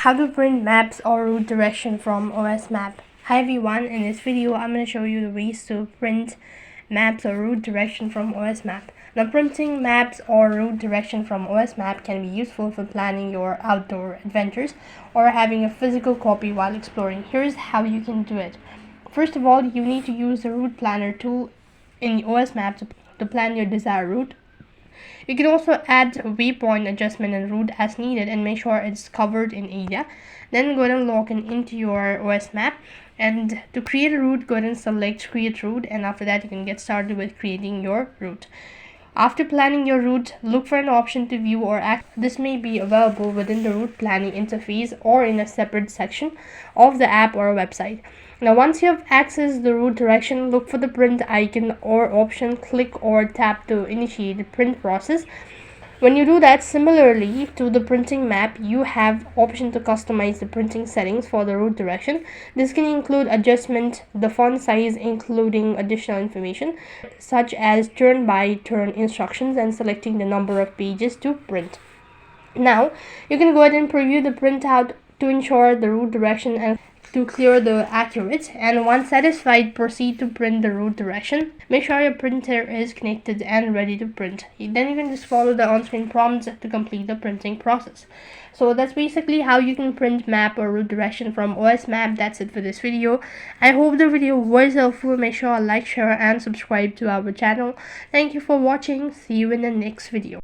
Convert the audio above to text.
How to print maps or route direction from OS Map. Hi everyone, in this video I'm going to show you the ways to print maps or route direction from OS Map. Now, printing maps or route direction from OS Map can be useful for planning your outdoor adventures or having a physical copy while exploring. Here's how you can do it. First of all, you need to use the route planner tool in OS Map to plan your desired route. You can also add waypoint adjustment and route as needed and make sure it's covered in area. Then go ahead and log into your OS map, and to create a route, go ahead and select create route, and after that you can get started with creating your route. After planning your route, look for an option to view or act. This may be available within the route planning interface or in a separate section of the app or website. Now, once you have accessed the route direction, look for the print icon or option, click or tap to initiate the print process. When you do that, similarly to the printing map, you have option to customize the printing settings for the route direction. This can include adjustment, the font size, including additional information such as turn by turn instructions, and selecting the number of pages to print. Now, you can go ahead and preview the printout to ensure the route direction and to clear the accurate, and once satisfied, proceed to print the route direction. Make sure your printer is connected and ready to print. Then you can just follow the on-screen prompts to complete the printing process. So that's basically how you can print map or route direction from OS Map. That's it for this video. I hope the video was helpful. Make sure to like, share and subscribe to our channel. Thank you for watching. See you in the next video.